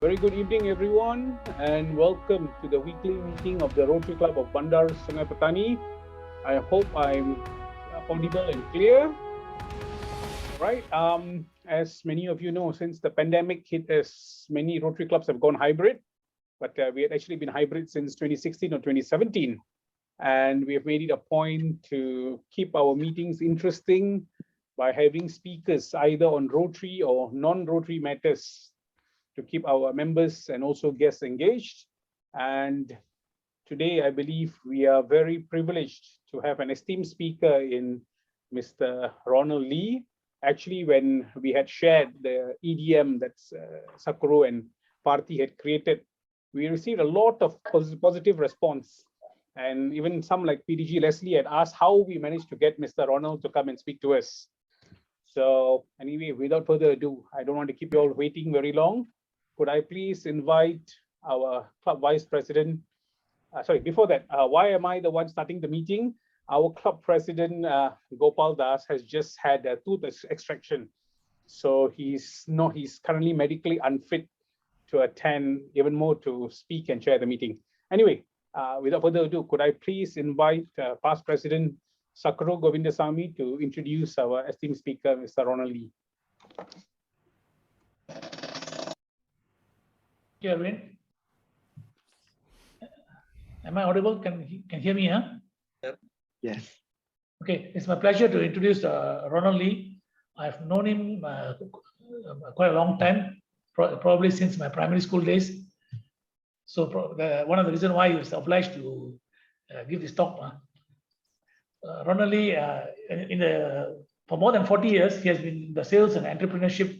Very good evening, everyone, and welcome to the weekly meeting of the Rotary Club of Bandar Sungai Petani. I hope I'm audible and clear. Right. As many of you know, since the pandemic hit us, many Rotary clubs have gone hybrid, but we had actually been hybrid since 2016 or 2017. And we have made it a point to keep our meetings interesting by having speakers either on Rotary or non-Rotary matters to keep our members and also guests engaged. And today, I believe we are very privileged to have an esteemed speaker in Mr. Ronald Lee. Actually, when we had shared the EDM that Sakura and Parthi had created, we received a lot of positive response. And even some like PDG Leslie had asked how we managed to get Mr. Ronald to come and speak to us. So anyway, without further ado, I don't want to keep you all waiting very long. Could I please invite our club vice president? Sorry, before that, why am I the one starting the meeting? Our club president, Gopal Das, has just had a tooth extraction. So he's currently medically unfit to attend, even more to speak and chair the meeting. Anyway, without further ado, could I please invite past president Sakura Govindasamy to introduce our esteemed speaker, Mr. Ronald Lee. Yeah, ROINT. Am I audible? Can hear me, huh? Yes. Okay, it's my pleasure to introduce Ronald Lee. I've known him quite a long time, probably since my primary school days. So one of the reasons why he was obliged to give this talk. Ronald Lee, for more than 40 years, he has been in the sales and entrepreneurship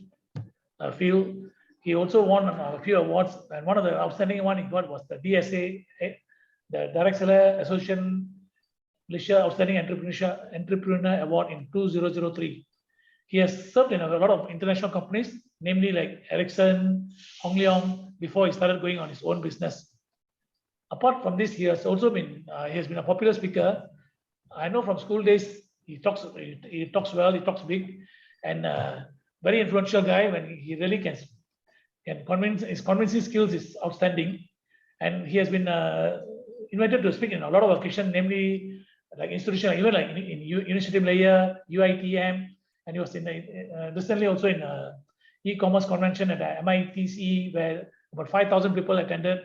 field. He also won a few awards, and one of the outstanding one he got was the DSA, the Direct Seller Association Malaysia Outstanding Entrepreneur Award in 2003. He has served in a lot of international companies, namely like Ericsson, Hong Leong, before he started going on his own business. Apart from this, he has been a popular speaker. I know from school days he talks well, he talks big, and very influential guy. When he really can convince, his convincing skills is outstanding, and he has been invited to speak in a lot of occasions, namely like institutional, even like in University Malaya, UITM, and he was in recently also in e-commerce convention at MITC, where about 5,000 people attended.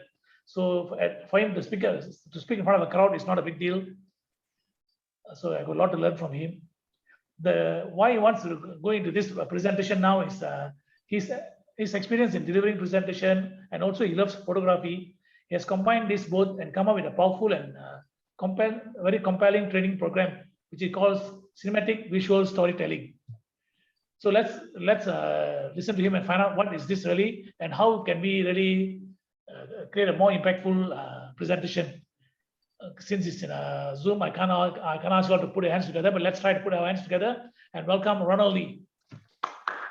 So for him to speak in front of a crowd is not a big deal. So I got a lot to learn from him. Why he wants to go into this presentation now is his experience in delivering presentation, and also he loves photography. He has combined this both and come up with a powerful and very compelling training program, which he calls cinematic visual storytelling. So let's listen to him and find out what is this really, and how can we really create a more impactful presentation. Since it's in a Zoom, I can't ask you all to put your hands together, but let's try to put our hands together and welcome Ronald Lee.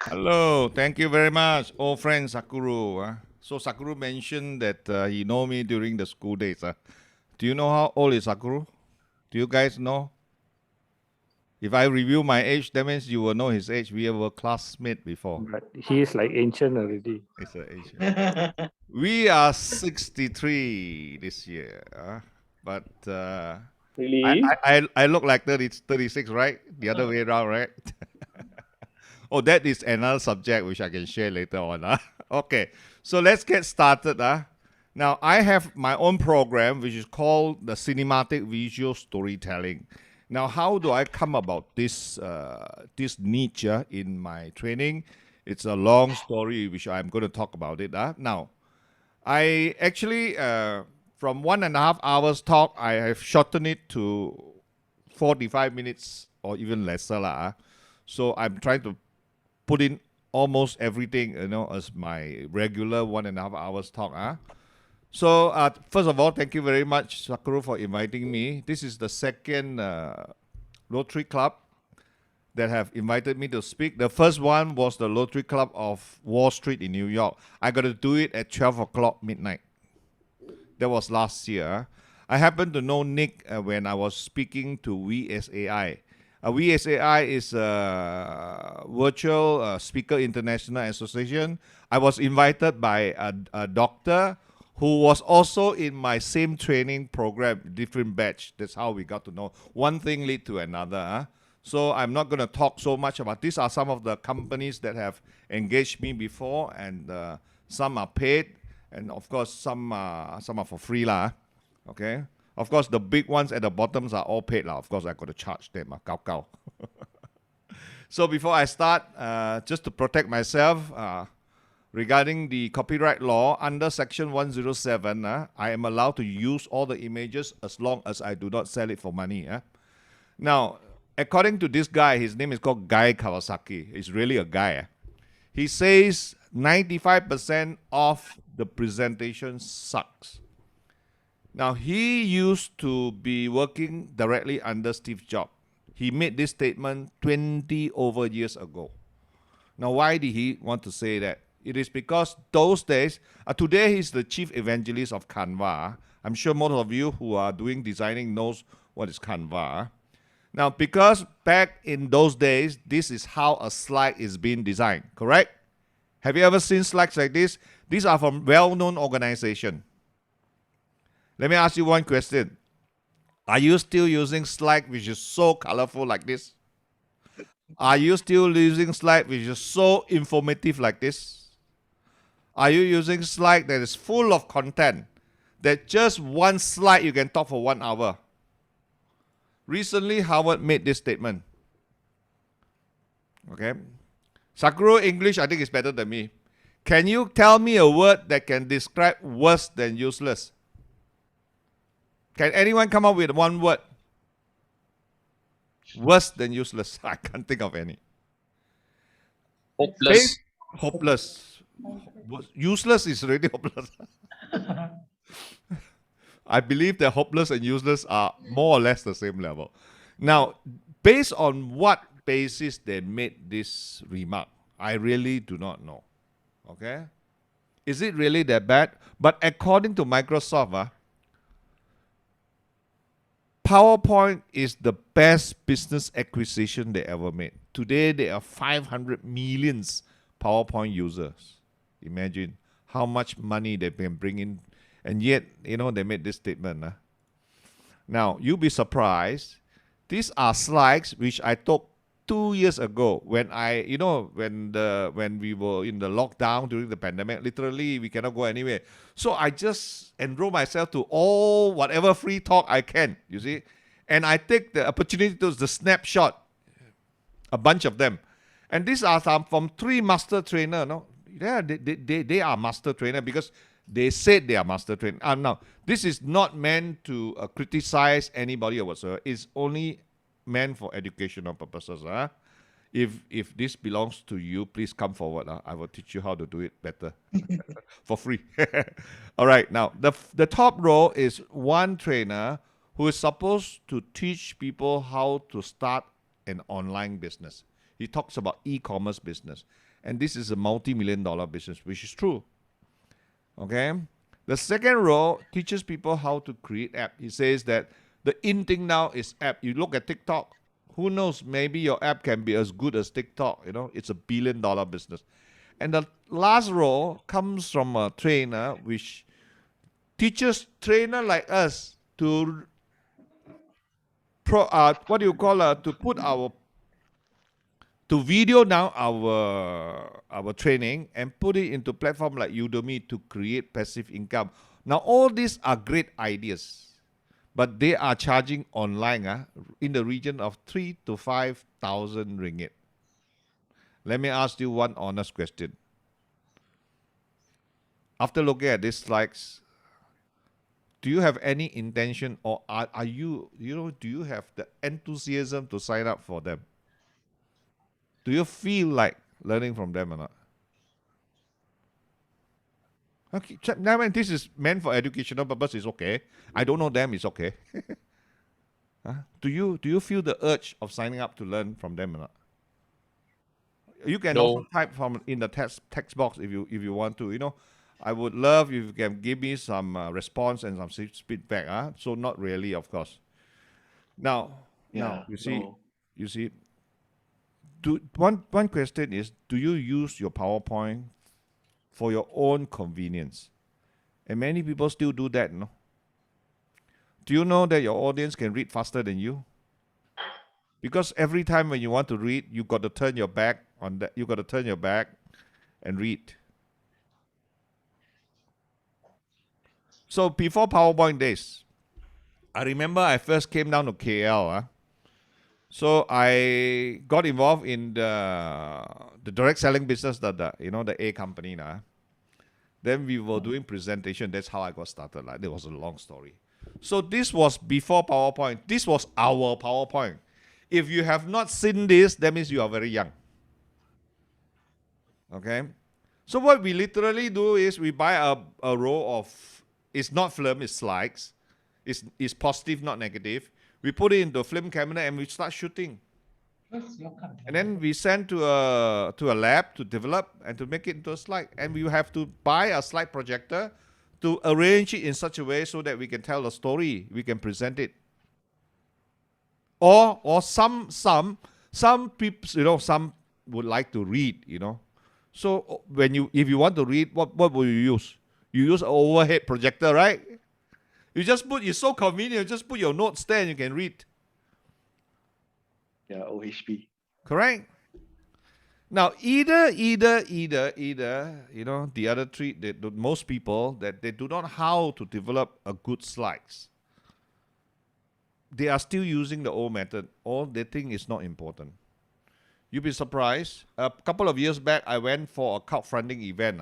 Hello, thank you very much, old friend Sakura. So Sakura mentioned that he know me during the school days. Do you know how old is Sakura? Do you guys know? If I review my age, that means you will know his age. We were classmates before. But he is like ancient already. It's an ancient. We are 63 this year. But Really? I look like 36, right? The other way around, right? Oh, that is another subject which I can share later on. Okay, so let's get started. Now, I have my own program which is called the Cinematic Visual Storytelling. Now, how do I come about this niche in my training? It's a long story which I'm going to talk about it. Now, I actually, from 1.5 hours talk, I have shortened it to 45 minutes or even lesser. So I'm trying to put in almost everything, as my regular 1.5 hours talk. So first of all, thank you very much, Sakura, for inviting me. This is the second Rotary Club that have invited me to speak. The first one was the Rotary Club of Wall Street in New York. I got to do it at 12 o'clock midnight. That was last year. I happened to know Nick when I was speaking to VSAI. VSAI is a Virtual Speaker International Association. I was invited by a doctor who was also in my same training program, different batch. That's how we got to know. One thing lead to another. Huh? So I'm not going to talk so much about. These are some of the companies that have engaged me before, and some are paid, and of course some are for free lah. Okay. Of course, the big ones at the bottoms are all paid lah. Of course, I got to charge them. Gao gao. So before I start, just to protect myself, regarding the copyright law, under section 107, I am allowed to use all the images as long as I do not sell it for money. Now, according to this guy, his name is called Guy Kawasaki. He's really a guy. He says 95% of the presentation sucks. Now, he used to be working directly under Steve Jobs. He made this statement 20 over years ago. Now, why did he want to say that? It is because those days, today he's the chief evangelist of Canva. I'm sure most of you who are doing designing knows what is Canva. Now, because back in those days, this is how a slide is being designed, correct? Have you ever seen slides like this? These are from well-known organization. Let me ask you one question. Are you still using slide which is so colorful like this? Are you still using slide which is so informative like this? Are you using slide that is full of content, that just one slide you can talk for 1 hour? Recently, Howard made this statement. Okay. Sakura English, I think, is better than me. Can you tell me a word that can describe worse than useless? Can anyone come up with one word? Worse than useless. I can't think of any. Hopeless. Hopeless. Useless is really hopeless. I believe that hopeless and useless are more or less the same level. Now, based on what basis they made this remark, I really do not know. Okay? Is it really that bad? But according to Microsoft, PowerPoint is the best business acquisition they ever made. Today, there are 500 million PowerPoint users. Imagine how much money they can bring in. And yet, they made this statement. Now, you'll be surprised. These are slides which I took 2 years ago when when we were in the lockdown during the pandemic. Literally, we cannot go anywhere. So I just enroll myself to whatever free talk I can, you see. And I take the opportunity to the snapshot, a bunch of them. And these are some from 3 master trainer, no? Yeah, they are master trainer because they said they are master trainer. Now, this is not meant to criticize anybody or whatsoever. It's only meant for educational purposes. If this belongs to you, please come forward. I will teach you how to do it better for free. All right. Now, the top row is one trainer who is supposed to teach people how to start an online business. He talks about e-commerce business. And this is a multi-million-dollar business, which is true. Okay? The second row teaches people how to create app. He says that the in thing now is app. You look at TikTok, who knows, maybe your app can be as good as TikTok. It's a billion-dollar business. And the last row comes from a trainer which teaches trainer like us to to video down our training and put it into platform like Udemy to create passive income. Now, all these are great ideas, but they are charging online in the region of 3,000 to 5,000 ringgit. Let me ask you one honest question. After looking at these slides, do you have any intention, or are you do you have the enthusiasm to sign up for them? Do you feel like learning from them or not? Okay, now when this is meant for educational purpose, it's okay. I don't know them, it's okay. Do you feel the urge of signing up to learn from them or not? You can No. also type from in the text box if you want to. I would love if you can give me some response and some feedback. So not really, of course. Now, you see. One question is, do you use your PowerPoint for your own convenience. And many people still do that, no? Do you know that your audience can read faster than you? Because every time when you want to read, you got to turn your back on that. You got to turn your back and read. So before PowerPoint days, I remember I first came down to KL. So I got involved in the direct selling business, the A company. Then we were doing presentation. That's how I got started. It was a long story. So this was before PowerPoint. This was our PowerPoint. If you have not seen this, that means you are very young. Okay? So what we literally do is we buy a row of, it's not film, it's slides. It's positive, not negative. We put it into a film camera and we start shooting. And then we send to a lab to develop and to make it into a slide. And we have to buy a slide projector to arrange it in such a way so that we can tell the story, we can present it. Or some people, some would like to read, So if you want to read, what will you use? You use an overhead projector, right? It's so convenient, you just put your notes there and you can read. Yeah, OHP. Correct? Now, either, the other three, most people, that they do not know how to develop a good slides. They are still using the old method, or they think it's not important. You'll be surprised. A couple of years back, I went for a crowdfunding event.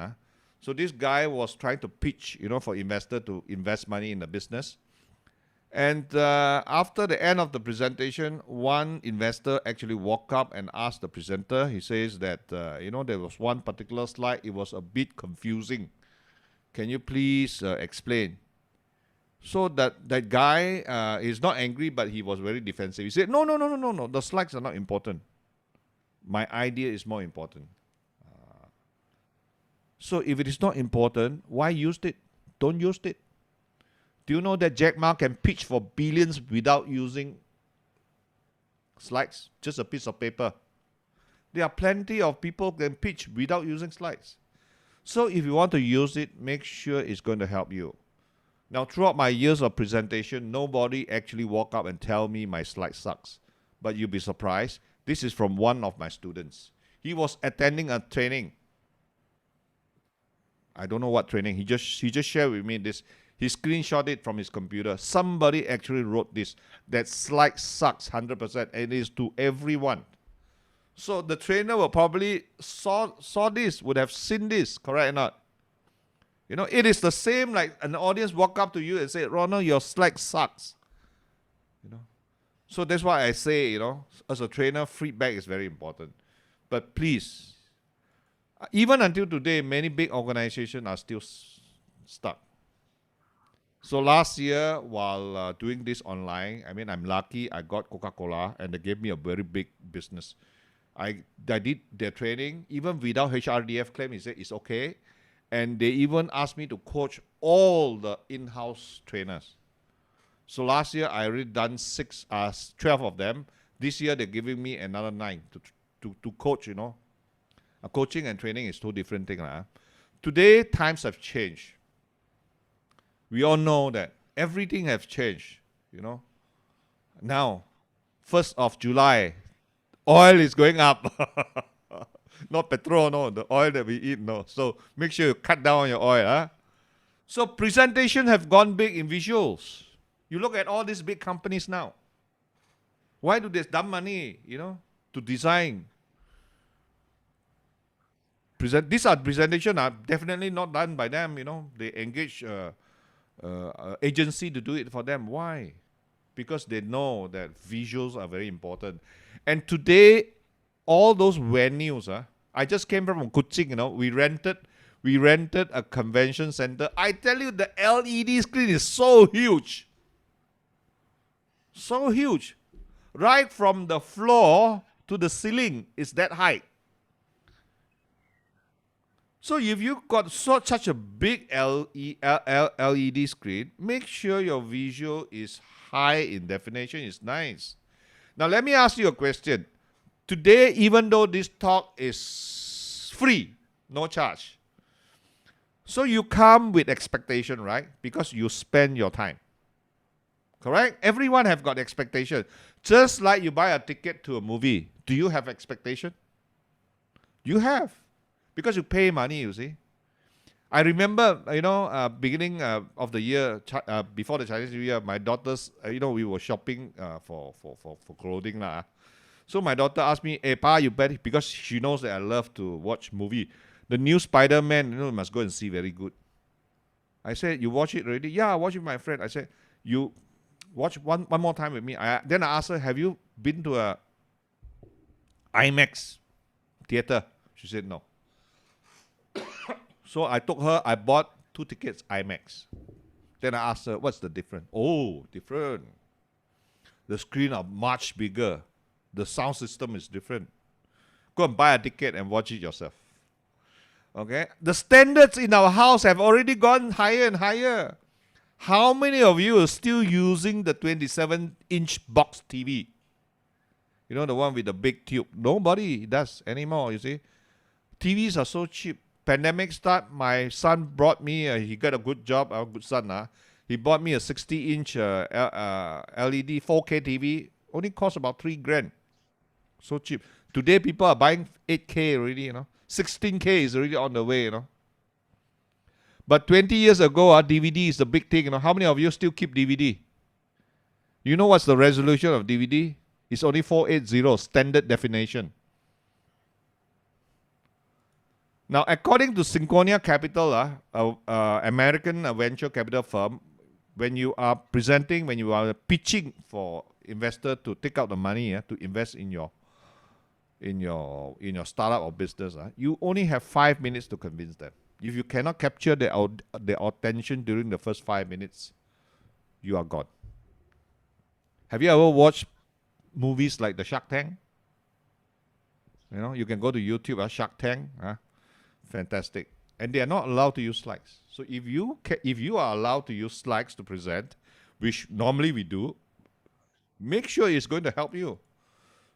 So this guy was trying to pitch, for investor to invest money in the business. And after the end of the presentation, one investor actually walked up and asked the presenter. He says that, there was one particular slide. It was a bit confusing. Can you please explain? So that guy is not angry, but he was very defensive. He said, no. The slides are not important. My idea is more important. So if it is not important, why use it? Don't use it. Do you know that Jack Ma can pitch for billions without using slides? Just a piece of paper. There are plenty of people who can pitch without using slides. So if you want to use it, make sure it's going to help you. Now, throughout my years of presentation, nobody actually walk up and tell me my slide sucks. But you'll be surprised. This is from one of my students. He was attending a training. I don't know what training. He just shared with me this. He screenshot it from his computer. Somebody actually wrote this. That slide sucks 100%. And it is to everyone. So the trainer will probably saw this, would have seen this, correct or not? It is the same like an audience walk up to you and say, Ronald, your slide sucks. So that's why I say, as a trainer, feedback is very important. But please, even until today, many big organizations are still stuck. So last year, while doing this online, I'm lucky, I got Coca-Cola and they gave me a very big business. I did their training, even without HRDF claim, he said it's okay. And they even asked me to coach all the in-house trainers. So last year, I already done 12 of them. This year, they're giving me another 9 to coach, Coaching and training is two different things. Today, times have changed. We all know that everything has changed, Now, 1st of July, oil is going up. Not petrol, no, the oil that we eat, no. So make sure you cut down on your oil. So presentation have gone big in visuals. You look at all these big companies now. Why do they dump money, to design? These are presentation are definitely not done by them, They engage agency to do it for them. Why? Because they know that visuals are very important. And today, all those venues, I just came from Kuching, we rented a convention center. I tell you, the LED screen is so huge. So huge. Right from the floor to the ceiling is that height. So if you got such a big LED screen, make sure your visual is high in definition, is nice. Now let me ask you a question. Today, even though this talk is free, no charge, So you come with expectation, right? Because you spend your time. Correct? Everyone have got expectation. Just like you buy a ticket to a movie. Do you have expectation? You have. Because you pay money, you see. I remember, beginning of the year, before the Chinese New Year, my daughters, we were shopping for clothing. Lah. So my daughter asked me, hey, Pa, you better, because she knows that I love to watch movie. The new Spider-Man, you must go and see, very good. I said, you watch it already? Yeah, I watch it with my friend. I said, you watch one more time with me. Then I asked her, have you been to a IMAX theater? She said, no. So I took her, I bought 2 tickets, IMAX. Then I asked her, what's the difference? Oh, different. The screen are much bigger. The sound system is different. Go and buy a ticket and watch it yourself. Okay? The standards in our house have already gone higher and higher. How many of you are still using the 27-inch box TV? You know, the one with the big tube. Nobody does anymore, you see. TVs are so cheap. Pandemic start, my son brought me, he got a good job, a good son. He bought me a 60-inch LED 4K TV. Only cost about $3,000. So cheap. Today, people are buying 8K already, 16K is already on the way, But 20 years ago, DVD is the big thing, How many of you still keep DVD? You know what's the resolution of DVD? It's only 480, standard definition. Now, according to Synconia Capital, American venture capital firm, when you are presenting, when you are pitching for investor to take out the money to invest in your startup or business, you only have 5 minutes to convince them. If you cannot capture their attention during the first 5 minutes, you are gone. Have you ever watched movies like the Shark Tank? You can go to YouTube, Shark Tank. Fantastic. And they are not allowed to use slides. So if you are allowed to use slides to present, which normally we do, make sure it's going to help you.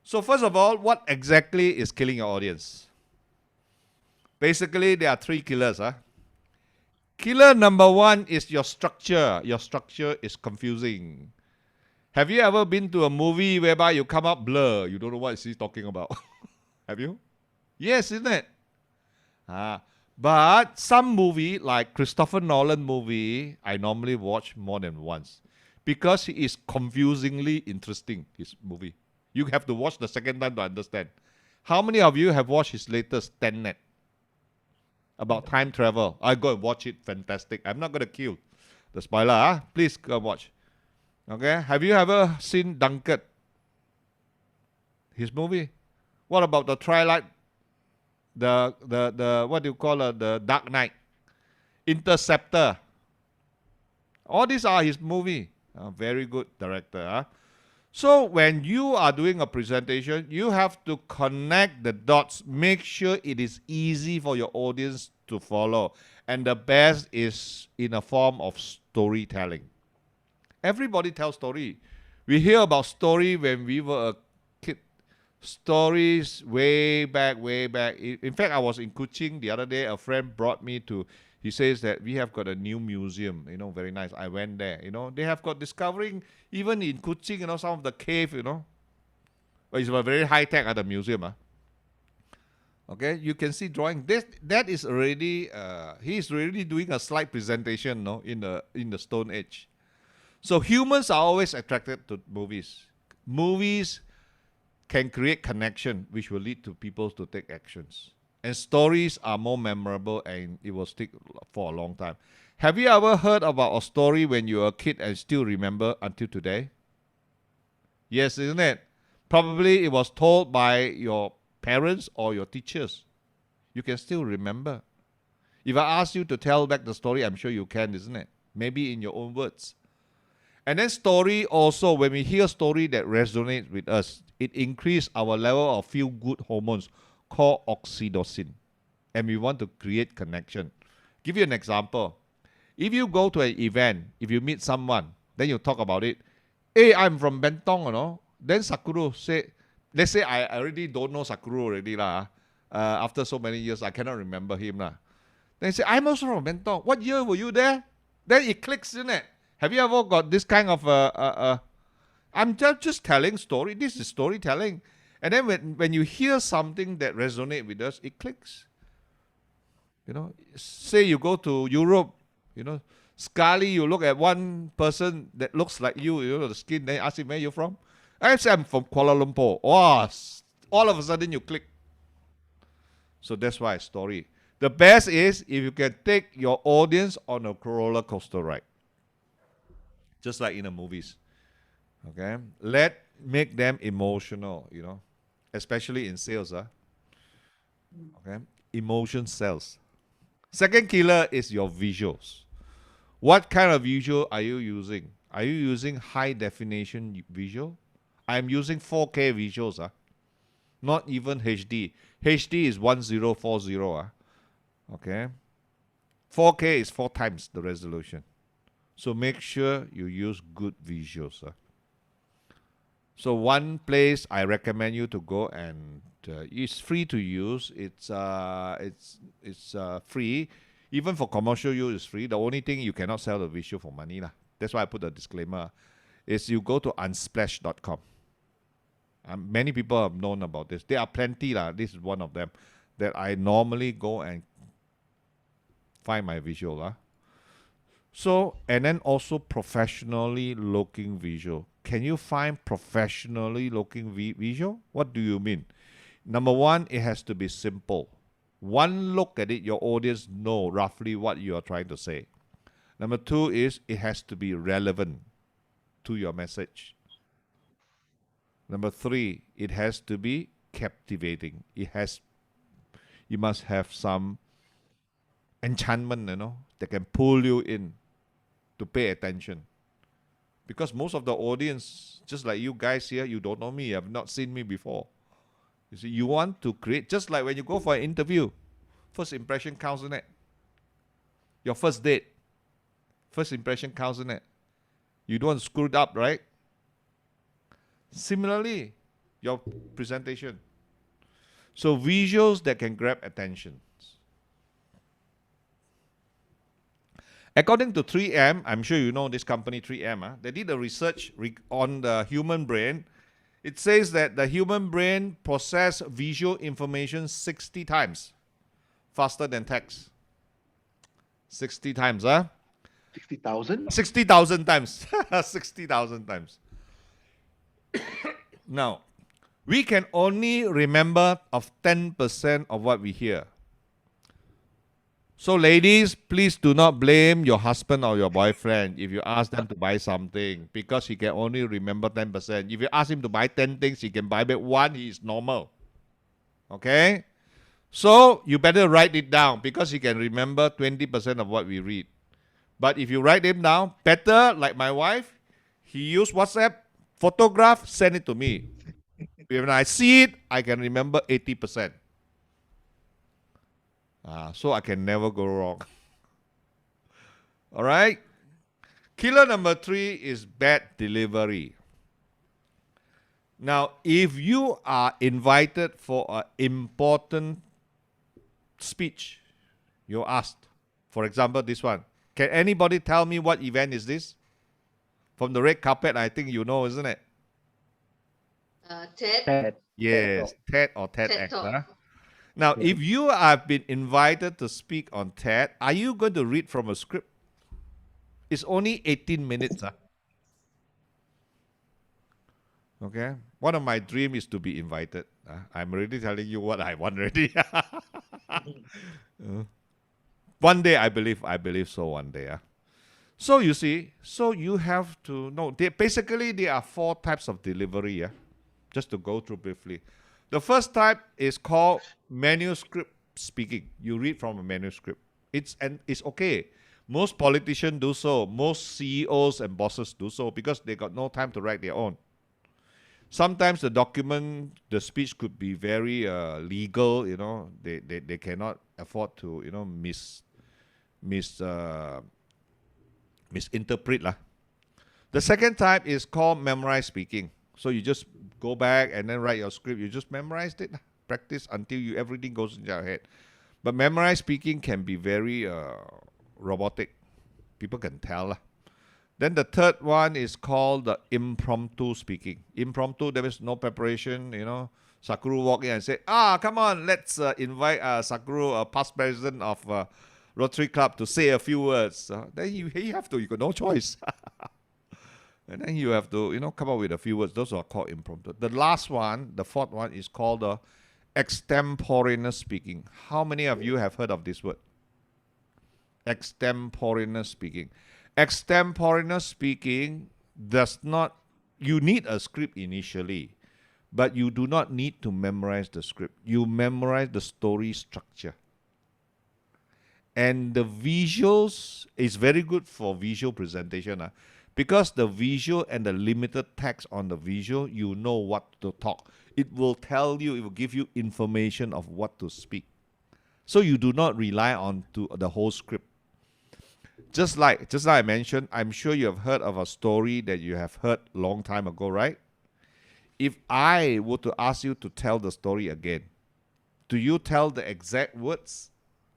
So first of all, what exactly is killing your audience? Basically, there are 3 killers. Killer number 1 is your structure. Your structure is confusing. Have you ever been to a movie whereby you come up blur? You don't know what he's talking about. Have you? Yes, isn't it? But some movie, like Christopher Nolan movie, I normally watch more than once. Because it is confusingly interesting, his movie. You have to watch the second time to understand. How many of you have watched his latest Tenet? About time travel. I go and watch it. Fantastic. I'm not going to kill the spoiler. Please go and watch. Okay. Have you ever seen Dunkirk? His movie? What about the Twilight? The what do you call it? The Dark Knight? Interceptor. All these are his movie. Very good director. So when you are doing a presentation, you have to connect the dots. Make sure it is easy for your audience to follow. And the best is in a form of storytelling. Everybody tells story. We hear about story when we were a kid. Stories way back. In fact, I was in Kuching the other day. A friend brought me to, he says that we have got a new museum, very nice. I went there, They have got discovering, even in Kuching, some of the cave, But it's a very high-tech at the museum, Okay, you can see drawing. That is already, he is already doing a slide presentation, in the Stone Age. So humans are always attracted to movies. Movies can create connection, which will lead to people to take actions. And stories are more memorable and it will stick for a long time. Have you ever heard about a story when you were a kid and still remember until today? Yes, isn't it? Probably it was told by your parents or your teachers. You can still remember. If I ask you to tell back the story, I'm sure you can, isn't it? Maybe in your own words. And then story also, when we hear a story that resonates with us, it increases our level of feel-good hormones called oxytocin. And we want to create connection. Give you an example. If you go to an event, if you meet someone, then you talk about it. Hey, I'm from Bentong, Then Sakura say, let's say I already don't know Sakura already. After so many years, I cannot remember him. Then you say, I'm also from Bentong. What year were you there? Then it clicks, isn't it? Have you ever got this kind of I'm just telling story. This is storytelling. And then when you hear something that resonates with us, it clicks. You know, say you go to Europe, you know, Scully, you look at one person that looks like you know, the skin, then you ask him, where you from? I say, I'm from Kuala Lumpur. Wow, all of a sudden you click. So that's why story. The best is if you can take your audience on a roller coaster ride. Just like in the movies. Okay? Make them emotional, you know, especially in sales. Okay? Emotion sells. Second killer is your visuals. What kind of visual are you using? Are you using high definition visual? I'm using 4K visuals. Not even HD. HD is 1040. Okay? 4K is 4 times the resolution. So make sure you use good visuals. So one place I recommend you to go, and it's free to use. It's free. Even for commercial use, it's free. The only thing you cannot sell the visual for money. That's why I put the disclaimer. Is you go to unsplash.com. Many people have known about this. There are plenty. This is one of them that I normally go and find my visual. So, and then also professionally looking visual. Can you find professionally looking visual? What do you mean? Number one, it has to be simple. One look at it, your audience know roughly what you are trying to say. Number two is it has to be relevant to your message. Number three, it has to be captivating. You must have some enchantment, that can pull you in to pay attention. Because most of the audience, just like you guys here, you don't know me, you have not seen me before. You see, you want to create, just like when you go for an interview, first impression counts, isn't it? Your first date, first impression counts, isn't it? You don't want to screw it up, right? Similarly, your presentation. So visuals that can grab attention. According to 3M, I'm sure you know this company 3M, they did a research on the human brain. It says that the human brain processes visual information 60 times faster than text. 60 times, 60,000? 60,000 times. 60,000 times. Now, we can only remember of 10% of what we hear. So ladies, please do not blame your husband or your boyfriend if you ask them to buy something, because he can only remember 10%. If you ask him to buy 10 things, he can buy back one, he is normal. Okay? So you better write it down, because he can remember 20% of what we read. But if you write him down, better, like my wife, he used WhatsApp, photograph, send it to me. When I see it, I can remember 80%. So I can never go wrong. All right? Killer number 3 is bad delivery. Now, if you are invited for an important speech, you're asked, for example, this one, can anybody tell me what event is this? From the red carpet, I think you know, isn't it? TED. Yes, TED or TEDx. Talk. Now, if you have been invited to speak on TED, are you going to read from a script? It's only 18 minutes. Okay? One of my dreams is to be invited. I'm already telling you what I want already. One day, I believe so one day. So you see, so you have to know. Basically, there are 4 types of delivery. Just to go through briefly. The first type is called manuscript speaking. You read from a manuscript. It's okay. Most politicians do so. Most CEOs and bosses do so because they got no time to write their own. Sometimes the speech could be very legal. They cannot afford to misinterpret lah. The second type is called memorized speaking. So you just go back and then write your script. You just memorized it, practice until everything goes in your head. But memorized speaking can be very robotic. People can tell. Then the third one is called the impromptu speaking. Impromptu, there is no preparation, Sakuru walk in and say, come on, let's invite Sakuru, past president of Rotary Club, to say a few words. Then you have to, you got no choice. And then you have to, come up with a few words. Those are called impromptu. The last one, the fourth one, is called the extemporaneous speaking. How many of you have heard of this word? Extemporaneous speaking. Extemporaneous speaking does not, you need a script initially, but you do not need to memorize the script. You memorize the story structure. And the visuals is very good for visual presentation. Because the visual and the limited text on the visual, you know what to talk. It will tell you, it will give you information of what to speak. So you do not rely on the whole script. Just like I mentioned, I'm sure you have heard of a story that you have heard a long time ago, right? If I were to ask you to tell the story again, do you tell the exact words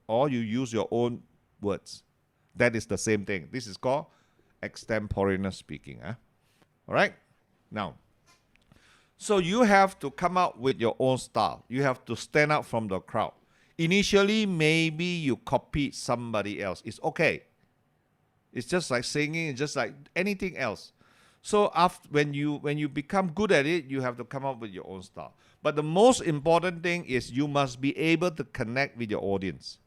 or you use your own words? That is the same thing. This is called extemporaneous speaking. All right? Now, so you have to come up with your own style. You have to stand out from the crowd. Initially, maybe you copy somebody else. It's okay. It's just like singing, it's just like anything else. So when you become good at it, you have to come up with your own style. But the most important thing is you must be able to connect with your audience.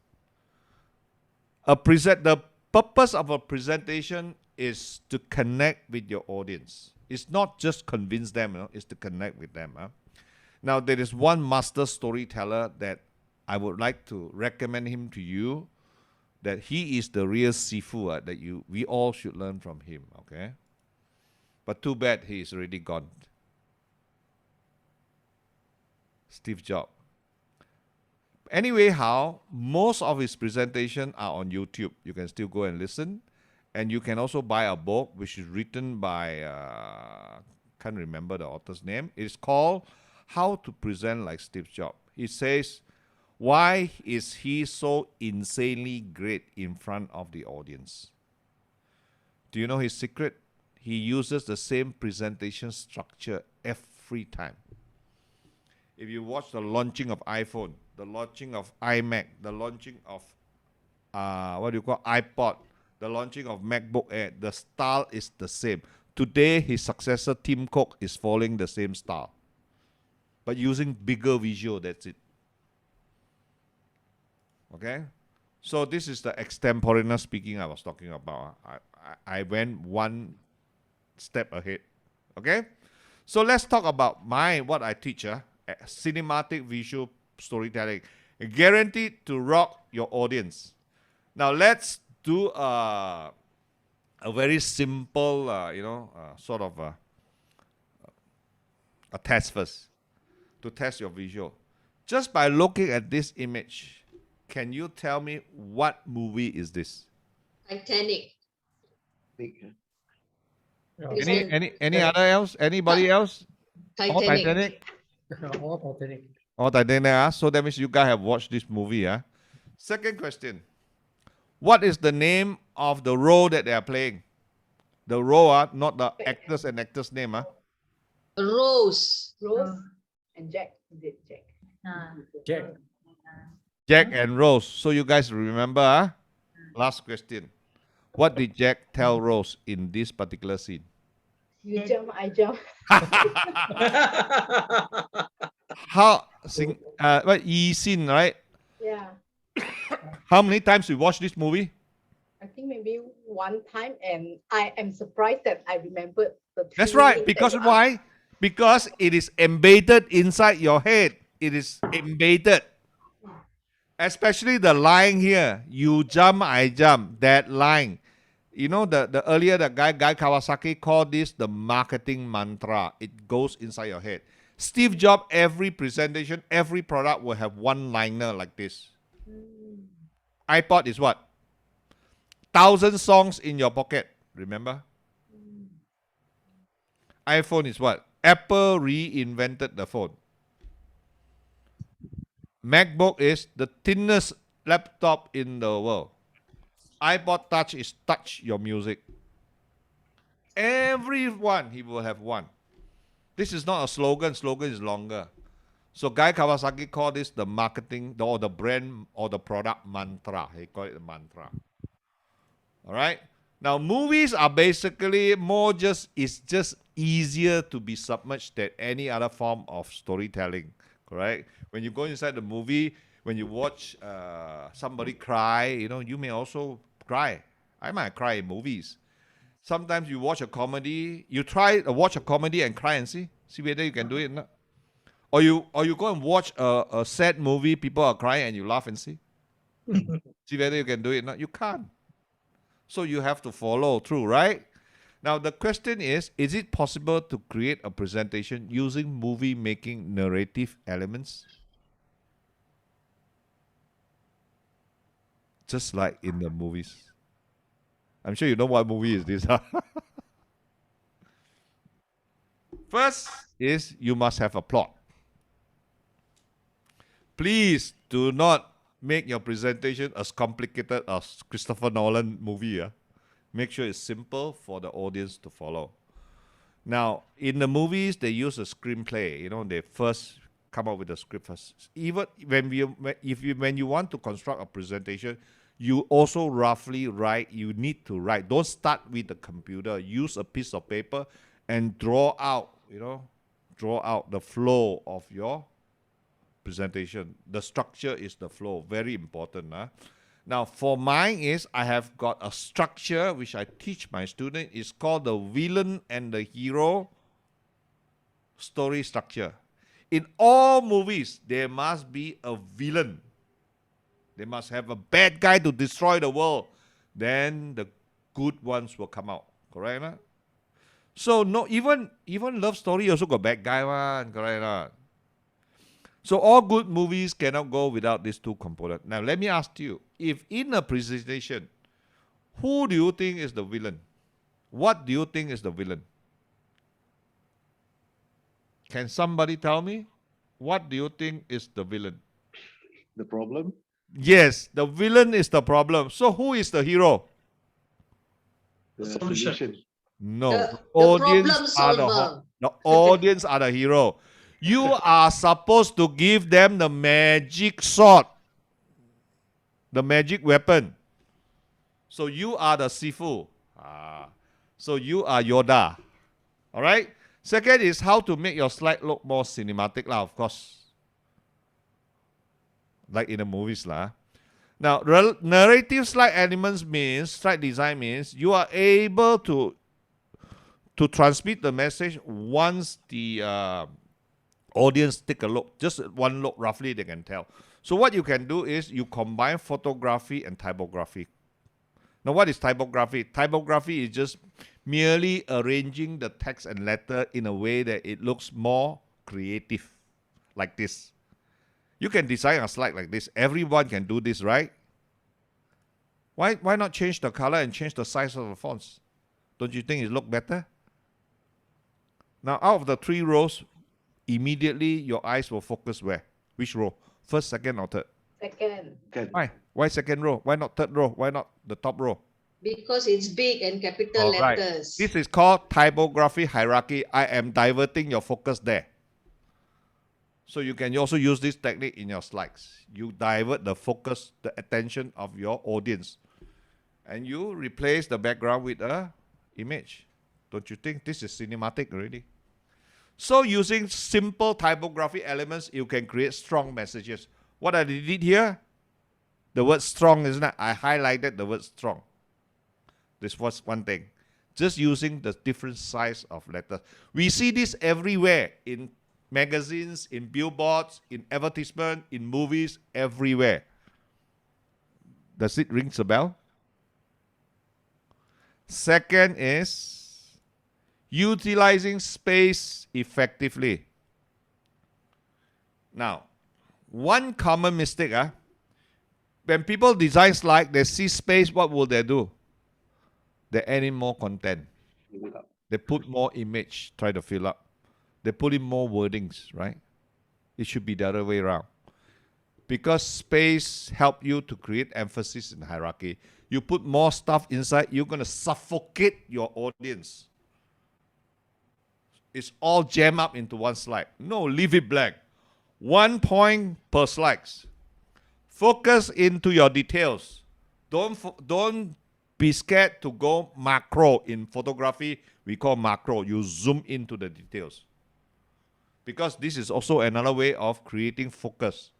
The purpose of a presentation is to connect with your audience. It's not just convince them, it's to connect with them. Now, there is one master storyteller that I would like to recommend him to you, that he is the real Sifu, that we all should learn from him, okay? But too bad he is already gone. Steve Jobs. Anyway, most of his presentations are on YouTube. You can still go and listen. And you can also buy a book which is written by, can't remember the author's name. It's called How to Present Like Steve Jobs. He says, why is he so insanely great in front of the audience? Do you know his secret? He uses the same presentation structure every time. If you watch the launching of iPhone, the launching of iMac, the launching of iPod, the launching of MacBook Air, the style is the same. Today, his successor, Tim Cook, is following the same style, but using bigger visual, that's it. Okay? So this is the extemporaneous speaking I was talking about. I went one step ahead. Okay? So let's talk about what I teach, cinematic visual storytelling. Guaranteed to rock your audience. Now let's do a very simple, sort of a test first to test your visual. Just by looking at this image, can you tell me what movie is this? Titanic. Any other else? Anybody else? All Titanic. Titanic? All Titanic. All Titanic. So that means you guys have watched this movie. Second question. What is the name of the role that they are playing? The role, not the actors and actors' name. Rose. And Jack. Jack. Jack. Jack and Rose. So you guys remember? Last question. What did Jack tell Rose in this particular scene? You jump, I jump. Yi Xin, right? Yeah. How many times we watched this movie? I think maybe one time, and I am surprised that I remembered the. That's three right. things Because that you why? Because it is embedded inside your head. It is embedded. Especially the line here. You jump, I jump. That line. You know, the earlier the guy Kawasaki called this the marketing mantra. It goes inside your head. Steve Jobs, every presentation, every product will have one liner like this. iPod is what? 1,000 songs in your pocket. Remember? iPhone is what? Apple reinvented the phone. MacBook is the thinnest laptop in the world. iPod Touch is touch your music. Everyone, he will have one. This is not a slogan. Slogan is longer. So Guy Kawasaki called this the marketing or the brand or the product mantra. He called it the mantra. All right. Now movies are basically more just it's just easier to be submerged than any other form of storytelling. Correct. When you go inside the movie, when you watch somebody cry, you may also cry. I might cry in movies. Sometimes you watch a comedy, you try to watch a comedy and cry and see whether you can do it or not. Or you go and watch a sad movie, people are crying and you laugh and see whether you can do it or not. You can't. So you have to follow through, right? Now the question is it possible to create a presentation using movie making narrative elements? Just like in the movies. I'm sure you know what movie is this, huh? First is you must have a plot. Please do not make your presentation as complicated as Christopher Nolan movie. Make sure it's simple for the audience to follow. Now, in the movies, they use a screenplay. They first come up with a script first. Even when you want to construct a presentation, you also roughly write. You need to write. Don't start with the computer. Use a piece of paper and draw out. Draw out the flow of your presentation. The structure is the flow. Very important. Now, for mine is I have got a structure which I teach my student. It's called the villain and the hero story structure. In all movies, there must be a villain. They must have a bad guy to destroy the world. Then the good ones will come out. Correct? Right? So no, even love story also got bad guy one. Correct? Right? So all good movies cannot go without these two components. Now let me ask you, if in a presentation, who do you think is the villain? What do you think is the villain? Can somebody tell me? What do you think is the villain? The problem? Yes, the villain is the problem. So who is the hero? The Solution. solution. No, The audience problem are solver. the audience are the hero. You are supposed to give them the magic sword, the magic weapon. So you are the Sifu. So you are Yoda. All right. Second is how to make your slide look more cinematic, of course. Like in the movies, Now, narrative slide elements means, slide design means you are able to transmit the message once the audience take a look. Just one look, roughly they can tell. So what you can do is you combine photography and typography. Now, what is typography? Typography is just merely arranging the text and letter in a way that it looks more creative, like this. You can design a slide like this. Everyone can do this, right? Why not change the color and change the size of the fonts? Don't you think it look better? Now, out of the 3 rows, immediately your eyes will focus where? Which row? First, second, or third? Second. Can. Why? Why second row? Why not third row? Why not the top row? Because it's big and capital All right. letters. This is called typography hierarchy. I am diverting your focus there. So you can also use this technique in your slides. You divert the focus, the attention of your audience. And you replace the background with a image. Don't you think this is cinematic already? So using simple typography elements, you can create strong messages. What I did here, the word strong, isn't it? I highlighted the word strong. This was one thing. Just using the different size of letters. We see this everywhere in magazines, in billboards, in advertisement, in movies, everywhere. Does it ring a bell? Second is utilizing space effectively. Now, one common mistake, when people design slides, they see space, what will they do? They add in more content. They put more image, try to fill up. They put in more wordings, right? It should be the other way around. Because space help you to create emphasis in hierarchy. You put more stuff inside, you're going to suffocate your audience. It's all jammed up into one slide. No, leave it blank. 1 point per slides. Focus into your details. Don't be scared to go macro. In photography, we call macro. You zoom into the details. Because this is also another way of creating focus.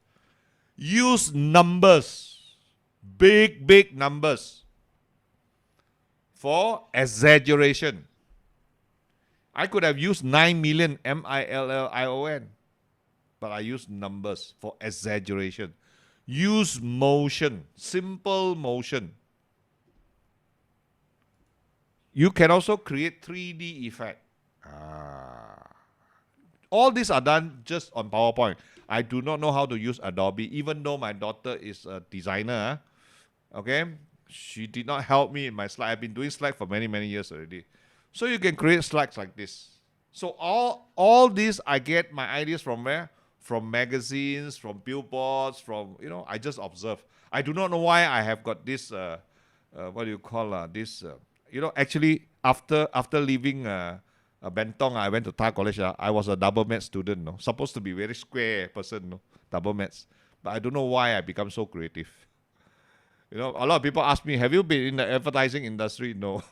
Use numbers. Big numbers. For exaggeration. I could have used 9 million, M-I-L-L-I-O-N. But I use numbers for exaggeration. Use motion, simple motion. You can also create 3D effect. All these are done just on PowerPoint. I do not know how to use Adobe, even though my daughter is a designer. Okay, she did not help me in my slide. I've been doing slides for many years already. So you can create slides like this. So all these, I get my ideas from where? From magazines, from billboards, from, I just observe. I do not know why I have got this, what do you call this, actually, after leaving Bentong, I went to Thai College. I was a double maths student, no? Supposed to be very square person, no? Double maths. But I don't know why I become so creative. A lot of people ask me, have you been in the advertising industry? No.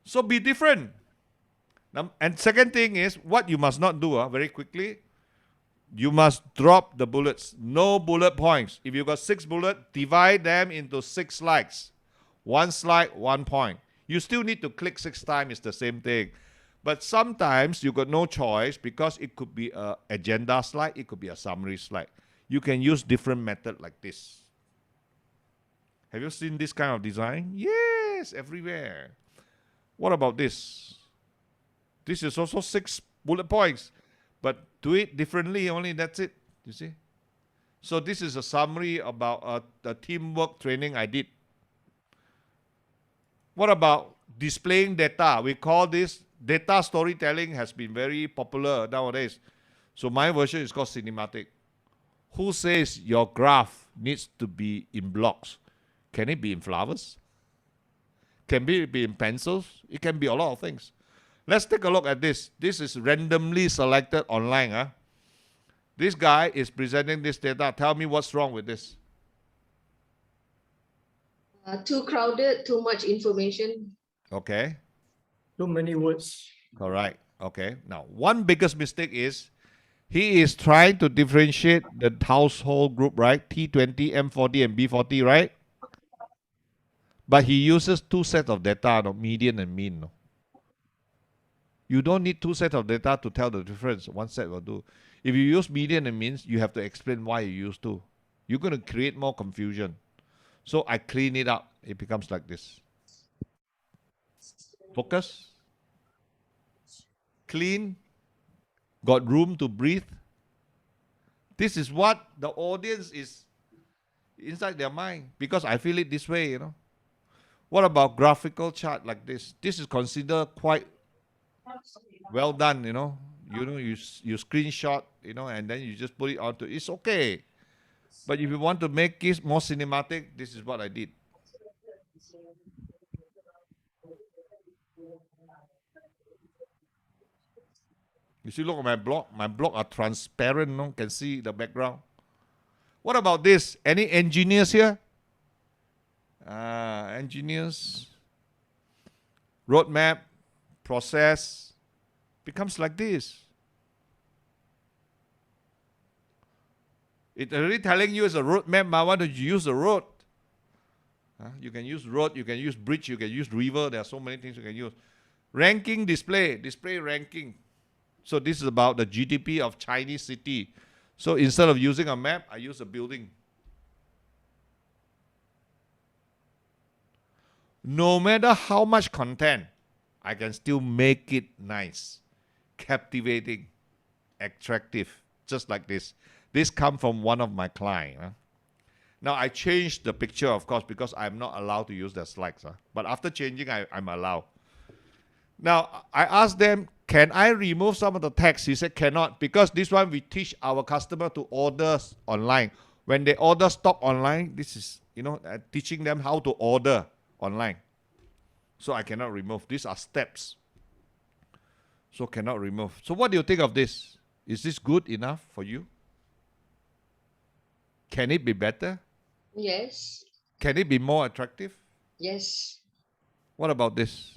So be different. And second thing is, what you must not do, very quickly, you must drop the bullets. No bullet points. If you got 6 bullets, divide them into 6 slides. 1 slide, 1 point. You still need to click 6 times. It's the same thing. But sometimes you got no choice because it could be an agenda slide. It could be a summary slide. You can use different method like this. Have you seen this kind of design? Yes, everywhere. What about this? This is also 6 bullet points. But do it differently, only that's it, you see. So this is a summary about the teamwork training I did. What about displaying data? We call this data storytelling, has been very popular nowadays. So my version is called cinematic. Who says your graph needs to be in blocks? Can it be in flowers? Can it be in pencils? It can be a lot of things. Let's take a look at this. This is randomly selected online. This guy is presenting this data. Tell me what's wrong with this. Too crowded, too much information. Okay. Too many words. Correct. Okay. Now, one biggest mistake is he is trying to differentiate the household group, right? T20, M40, and B40, right? But he uses 2 sets of data, no? Median and mean. No? You don't need 2 sets of data to tell the difference. 1 set will do. If you use median and means, you have to explain why you use 2. You're going to create more confusion. So I clean it up. It becomes like this. Focus. Clean. Got room to breathe. This is what the audience is inside their mind. Because I feel it this way, What about graphical chart like this? This is considered quite well done, you screenshot, and then you just put it onto, it's okay. But if you want to make it more cinematic, this is what I did. You see, look at my block. My block are transparent, no? Can see the background. What about this? Any engineers here? Engineers. Roadmap, process, becomes like this. It's already telling you it's a roadmap, but why don't you use the road? You can use road, you can use bridge, you can use river. There are so many things you can use. Ranking display ranking. So this is about the GDP of Chinese city. So instead of using a map, I use a building. No matter how much content, I can still make it nice, captivating, attractive, just like this. This comes from one of my clients. Now, I changed the picture, of course, because I'm not allowed to use the slides. But after changing, I'm allowed. Now, I asked them, can I remove some of the text? He said, cannot, because this one we teach our customer to order online. When they order stock online, this is, teaching them how to order online. So I cannot remove. These are steps. So cannot remove. So what do you think of this? Is this good enough for you? Can it be better? Yes. Can it be more attractive? Yes. What about this?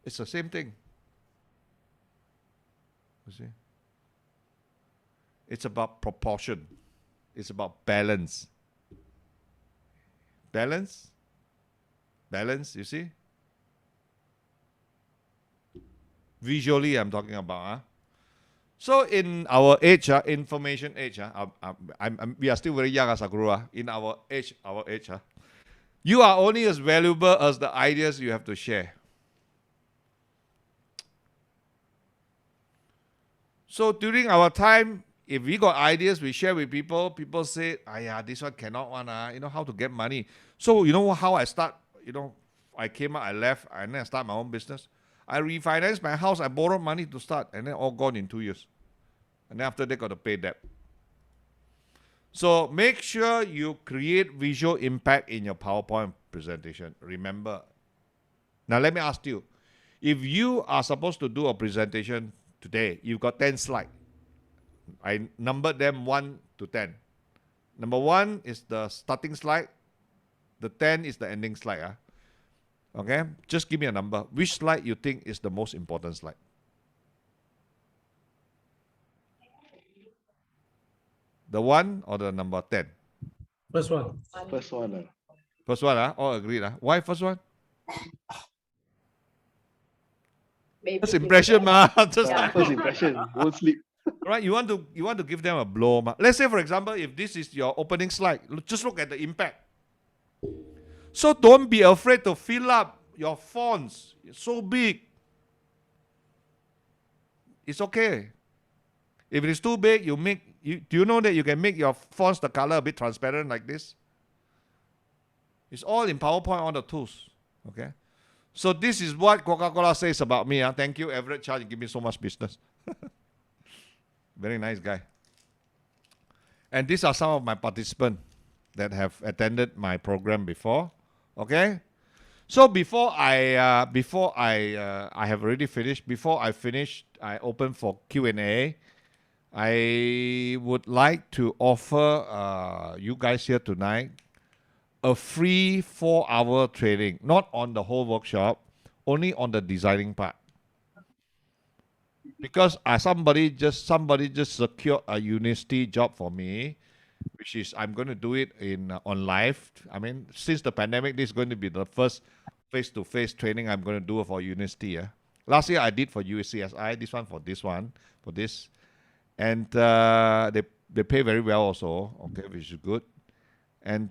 It's the same thing. You see? It's about proportion. It's about balance. Balance? Balance, you see? Visually, I'm talking about. So in our age, information age, we are still very young as a guru. In our age, you are only as valuable as the ideas you have to share. So during our time, if we got ideas, we share with people. People say, this one cannot one. How to get money. So you know how I start? I came out, I left, and then I start my own business. I refinanced my house. I borrowed money to start, and then all gone in 2 years. And then after they got to pay debt. So make sure you create visual impact in your PowerPoint presentation. Remember. Now let me ask you, if you are supposed to do a presentation today, you've got 10 slides. I numbered them 1 to 10. Number 1 is the starting slide. The 10 is the ending slide. Okay? Just give me a number. Which slide you think is the most important slide? The 1 or the number 10? First one. First one. First one, all agreed. Why first one? Maybe First impression, ma. Just First impression, won't sleep. right? You want to give them a blow, ma. Let's say, for example, if this is your opening slide, just look at the impact. So don't be afraid to fill up your fonts. It's so big. It's okay. If it is too big, do you know that you can make your fonts the color a bit transparent like this? It's all in PowerPoint, all the tools. Okay. So this is what Coca-Cola says about me. Thank you, Everett Charles. You give me so much business. Very nice guy. And these are some of my participants that have attended my program before. Okay. So before I have already finished. Before I finish, I open for Q&A. I would like to offer you guys here tonight a free 4-hour training, not on the whole workshop, only on the designing part. Because somebody just secured a university job for me, which is I'm going to do it on live. I mean, since the pandemic, this is going to be the first face-to-face training I'm going to do for university. Last year I did for UCSI, this one for this. And they pay very well also, okay, which is good. And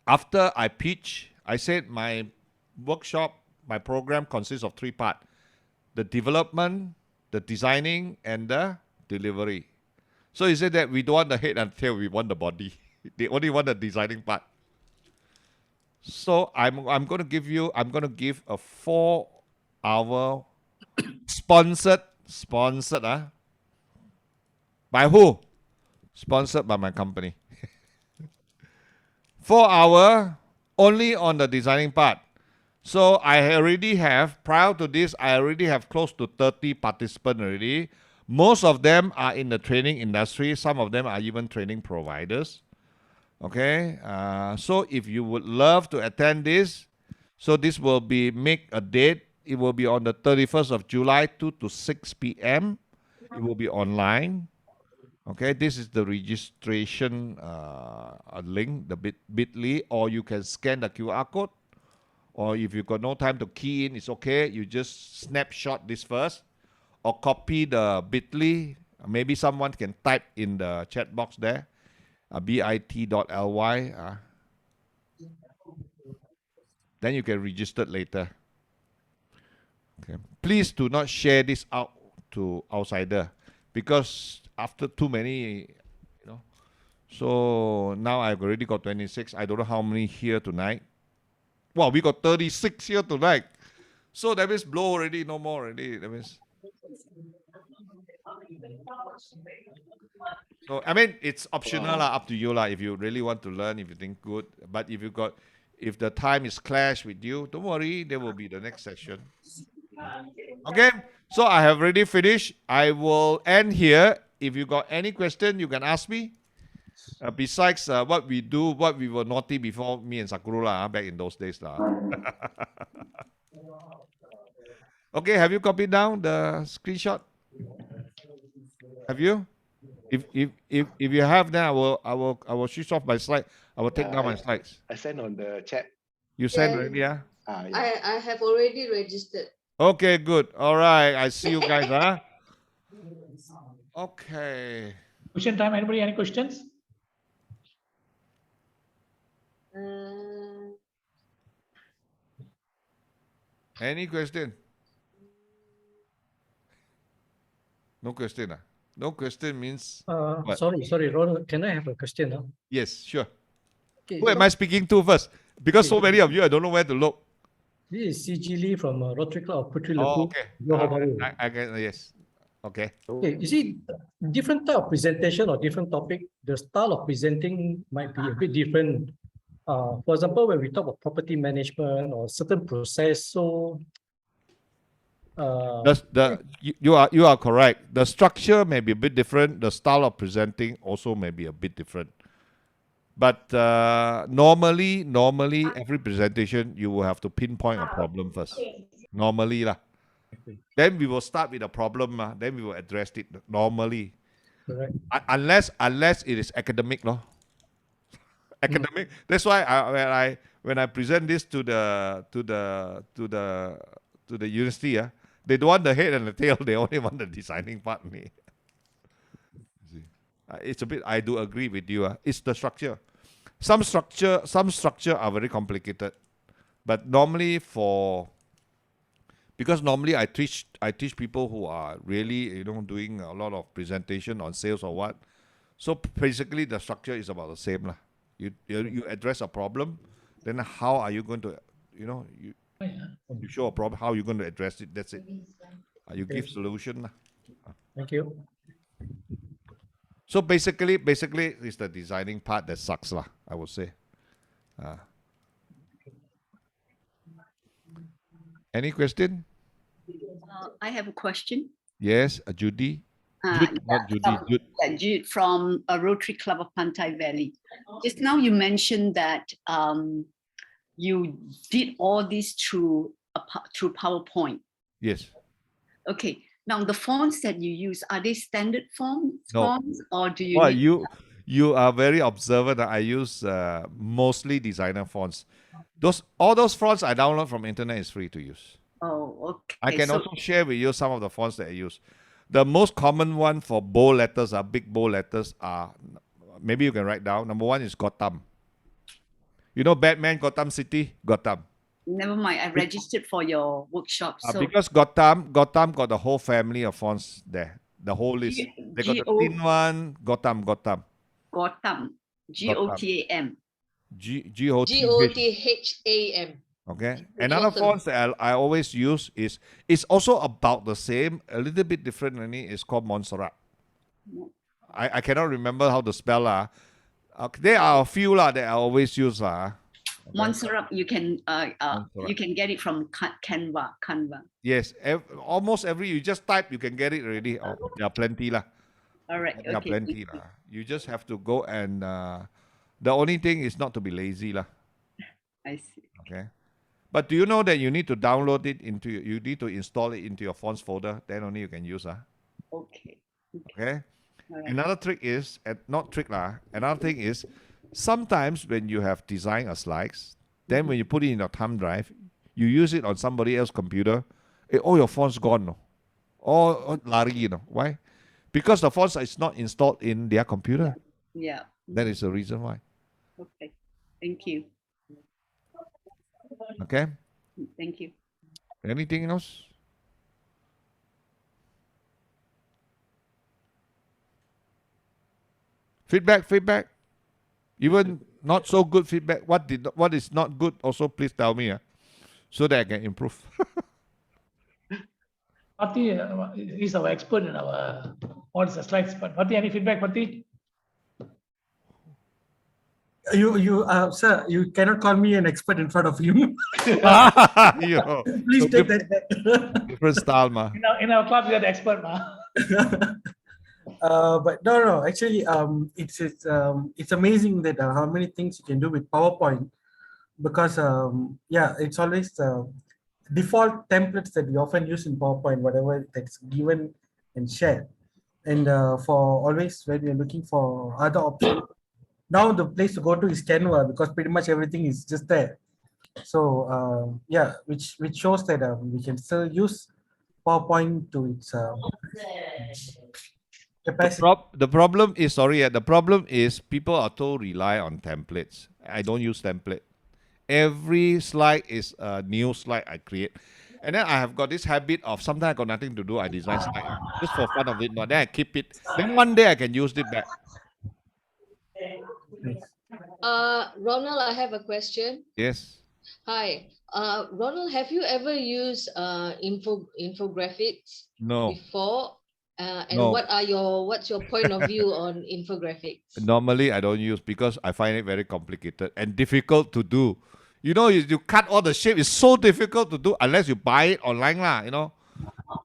after I pitch, I said my workshop, my program consists of 3 parts. The development, the designing, and the delivery. So he said that we don't want the head and tail, we want the body. They only want the designing part. So I'm going to give a 4-hour sponsored, by who? Sponsored by my company. 4-hour only on the designing part. So I already have, prior to this, I already have close to 30 participants already. Most of them are in the training industry. Some of them are even training providers. Okay. So if you would love to attend this, so this will be, make a date. It will be on the 31st of July, 2 to 6 p.m. It will be online. Okay, this is the registration link, the bit.ly, or you can scan the QR code. Or if you've got no time to key in, it's okay. You just snapshot this first, or copy the bit.ly. Maybe someone can type in the chat box there, bit.ly. Then you can register later. Okay. Please do not share this out to outsider, because after too many, So now I've already got 26. I don't know how many here tonight. Wow, we got 36 here tonight. So that means blow already, no more already. That means So I mean, it's optional lah, up to you lah. If you really want to learn, if you think good, but if the time is clash with you, don't worry, there will be the next session. Okay, so I have already finished. I will end here. If you got any question, you can ask me. Besides what we do, what we were naughty before, me and Sakura lah, back in those days lah. Okay, have you copied down the screenshot? Have you? If you have, then I will switch off my slide. I will take down my slides. I sent on the chat. You sent Yeah. already, yeah? Yeah. I have already registered. Okay, good. All right, I see you guys, huh? Okay. Question time. Anybody, any questions? Any question? No question, ah? No question means what? Sorry, Ronald, can I have a question now? Yes, sure. Okay, Who am I speaking to first? Because so many of you, I don't know where to look. This is CG Lee from Rotary Club of Putri Oh, Lepu. okay. Johor Bahru. I can, yes. Okay. Okay, you see, different type of presentation or different topic, the style of presenting might be a bit different. For example, when we talk about property management or certain process, so You are correct. The structure may be a bit different. The style of presenting also may be a bit different. But normally, every presentation you will have to pinpoint a problem first. Normally lah. Then we will start with a problem. Then we will address it normally. correct. Unless it is academic, no. Academic. That's why when I present this to the university, they don't want the head and the tail. They only want the designing part. It's a bit. I do agree with you. It's the structure. Some structure are very complicated, but normally because normally I teach people who are really doing a lot of presentation on sales or what. So basically the structure is about the same lah. You address a problem, then how are you going to you show a problem, how are you going to address it? That's it. You give solution lah. Thank you. So basically it's the designing part that sucks lah, I would say. Any question? I have a question. Yes, Judy. Jude, not Judy. Jude. Jude from Rotary Club of Pantai Valley. Just now you mentioned that you did all this through PowerPoint. Yes. Okay. Now the fonts that you use, are they standard fonts, No. or do you? Well, need- you are very observant. I use mostly designer fonts. All those fonts I download from internet is free to use. Oh, okay. I can so, also share with you some of the fonts that I use. The most common one for bold letters big bold letters are, maybe you can write down. Number one is Gotham. You know Batman, Gotham City, Gotham. Never mind. I registered for your workshop. So Because Gotham got the whole family of fonts there. The whole list. They got the thin one, Gotham. Gotham, Gotam. GOTHAM. Okay. Another fonts that I always use is also about the same, a little bit different only. It's called Montserrat. I cannot remember how to spell there are a few that I always use Montserrat, you can get it from Canva. Yes, almost every you just type, you can get it already. There are plenty All right. There are Okay. plenty You just have to go and the only thing is not to be lazy I see. Okay. But do you know that you need to download it you need to install it into your fonts folder, then only you can use Okay. Okay. All right. Another trick is, another thing is, sometimes when you have designed a slides, then when you put it in your thumb drive, you use it on somebody else's computer, all your fonts gone, no? Or lari, Why? Because the fonts is not installed in their computer. Yeah. That is the reason why. Okay. Thank you. Okay. Thank you. Anything else? Feedback. Even not so good feedback. What is not good? Also, please tell me, so that I can improve. Marty is our expert in our all the slides. But Pati, any feedback, Pati? Sir, you cannot call me an expert in front of you. Yo, Please take that back. different style, ma. In our club, we are the expert, ma. But no. Actually, it's amazing that how many things you can do with PowerPoint, because it's always the default templates that we often use in PowerPoint, whatever that's given and shared. And for always when we're looking for other options, now the place to go to is Canva, because pretty much everything is just there. So which shows that we can still use PowerPoint to its capacity. The problem is people are too rely on templates. I don't use template. Every slide is a new slide I create. And then I have got this habit of sometimes I got nothing to do, I design slide just for fun of it. But then I keep it. Then one day I can use it back. Ronald, I have a question. Yes. Hi. Ronald, have you ever used infographics No. before? And No. what's your point of view on infographics? Normally I don't use because I find it very complicated and difficult to do. You know, you cut all the shape, it's so difficult to do unless you buy it online lah, you know.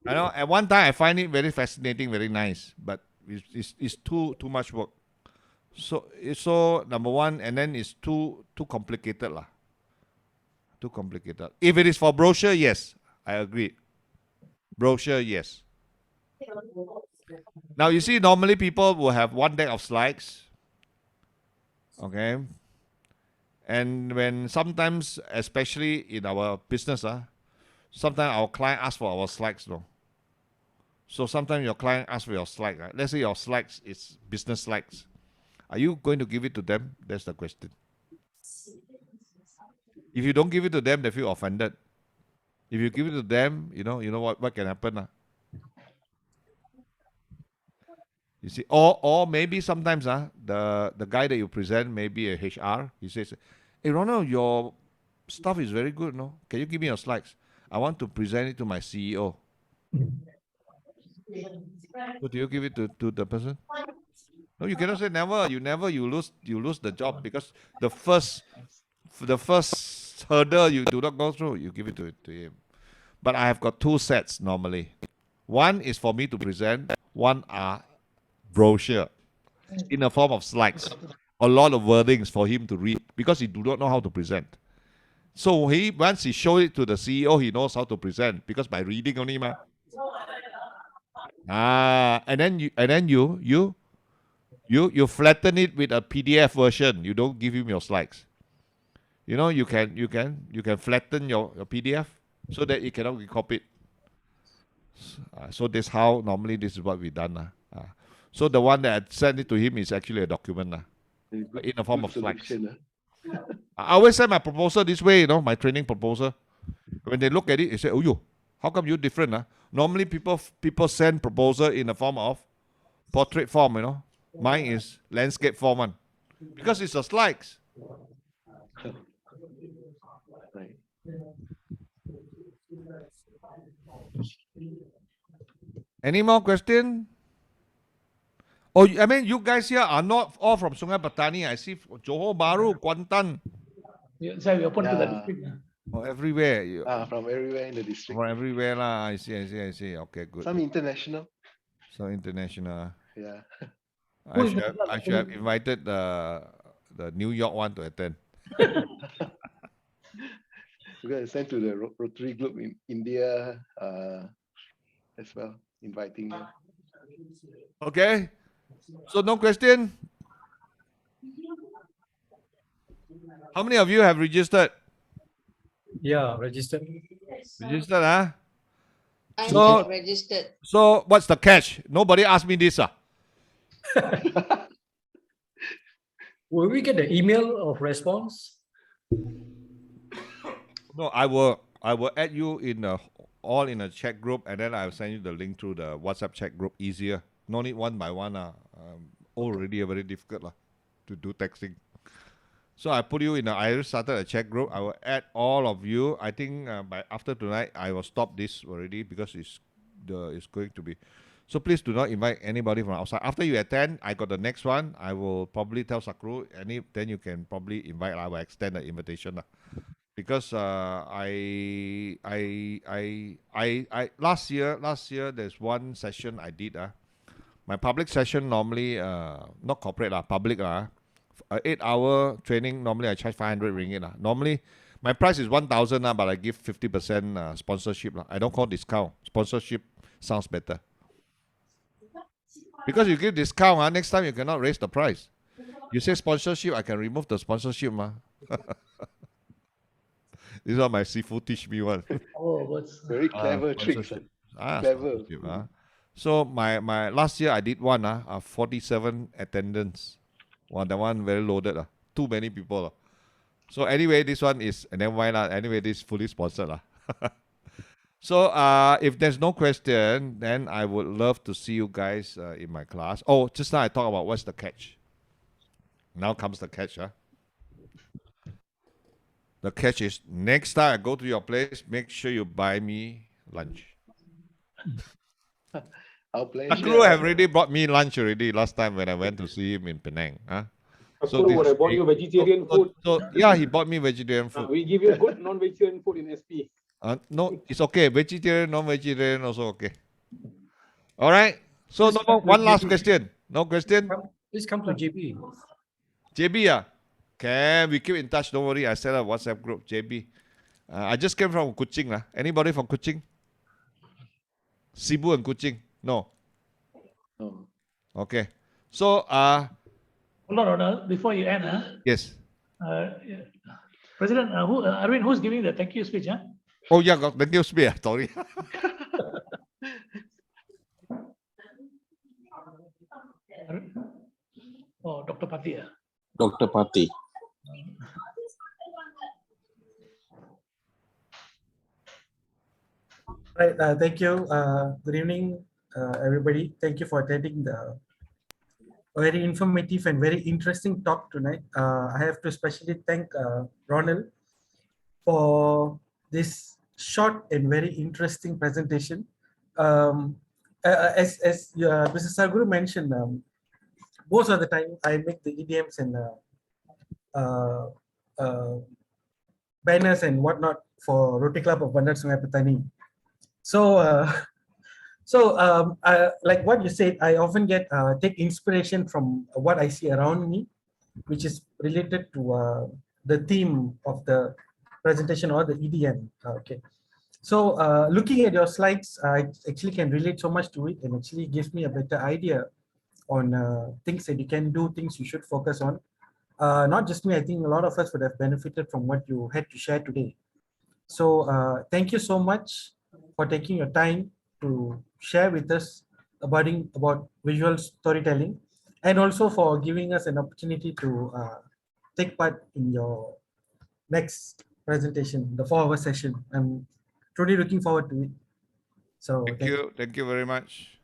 I know at one time I find it very fascinating, very nice, but it's too much work. So number one, and then it's too complicated lah. Too complicated. If it is for brochure, yes, I agree. Brochure, yes. Now you see, normally people will have one deck of slides. Okay. And when sometimes, especially in our business, sometimes our client asks for our slides, no. So sometimes your client asks for your slide, right? Let's say your slides is business slides. Are you going to give it to them? That's the question. If you don't give it to them, they feel offended. If you give it to them, you know what can happen. You see, or maybe sometimes the guy that you present, maybe a HR, he says, "Hey Ronald, your stuff is very good, no? Can you give me your slides? I want to present it to my CEO." So do you give it to the person? No, you cannot say never. You lose the job, because the first hurdle you do not go through, you give it to him. But I have got two sets normally. One is for me to present. One are brochure in the form of slides. A lot of wordings for him to read because he do not know how to present. So once he show it to the CEO, he knows how to present because by reading only, ma. And then you flatten it with a PDF version. You don't give him your slides. You know, you can flatten your PDF so that it cannot be copied. So this how normally this is what we done. So the one that I sent it to him is actually a document in the form of slides. I always send my proposal this way, you know, my training proposal. When they look at it, they say, "Oh, how come you different?" Normally people send proposal in the form of portrait form, you know. Mine is landscape form one. Because it's a slides. Right. Any more question? Oh, I mean, you guys here are not all from Sungai Petani. I see Johor Bahru, Kuantan. So we open to the Yeah. district. Oh, everywhere. From everywhere in the district. From everywhere lah. I see. Okay, good. Some international. So international. Yeah. I should have invited the New York one to attend. We're going to send to the Rotary Group in India as well, inviting them. Okay. So no question. How many of you have registered? Yeah, registered. Registered, huh? I'm So- not registered. So what's the catch? Nobody asked me this, Will we get the email of response? No, I will add you in all in a chat group, and then I'll send you the link through the WhatsApp chat group. Easier. No need one by one. Already very difficult to do texting. So I put you in. I already started a chat group. I will add all of you. I think by after tonight I will stop this already because it's going to be. So please do not invite anybody from outside. After you attend, I got the next one. I will probably tell Sakru, then you can probably invite. I will extend the invitation. Because last year there's one session I did. My public session normally not corporate public 8-hour training normally I charge 500 ringgit Normally my price is 1,000 but I give 50% sponsorship I don't call discount. Sponsorship sounds better. Because you give discount next time you cannot raise the price. You say sponsorship, I can remove the sponsorship This is what my seafood teach me one. Oh, what's Very clever tricks. Clever. Sponsorship. So my last year I did one 47 attendance. Wow, that one very loaded. Too many people. So anyway, this one is, and then why not? Anyway, this is fully sponsored. So if there's no question, then I would love to see you guys in my class. Oh, just now I talked about what's the catch. Now comes the catch. The catch is next time I go to your place, make sure you buy me lunch. Our pleasure. Sakru have already brought me lunch already last time when I went to see him in Penang. So would I bought you vegetarian food? So yeah, he bought me vegetarian food. We give you good non-vegetarian food in SP. No, it's okay. Vegetarian, non-vegetarian also okay. All right. So no, one last question. No question? Please come to JB. JB, can we keep in touch? Don't worry. I set up WhatsApp group. JB. I just came from Kuching. Anybody from Kuching? Cebu and Kuching? No. No. Okay. So hold on, Ronald, before you end, yes. yeah. President, Arvind, who's giving the thank you speech? Oh yeah, got thank you speech. Sorry. Oh, Dr. Pati. Dr. Pati. Right, thank you. Good evening, everybody. Thank you for attending the very informative and very interesting talk tonight. I have to especially thank Ronald for this short and very interesting presentation. As Mr. Saguru mentioned, most of the time I make the EDMs and banners and whatnot for Rotary Club of Bandar Sungai Petani. So, like what you said, I often take inspiration from what I see around me, which is related to the theme of the presentation or the EDM. Okay. So looking at your slides, I actually can relate so much to it, and actually gives me a better idea on things that you can do, things you should focus on. Not just me, I think a lot of us would have benefited from what you had to share today. So thank you so much for taking your time to share with us about visual storytelling, and also for giving us an opportunity to take part in your next presentation, the 4-hour session. I'm truly looking forward to it. So Thank you very much.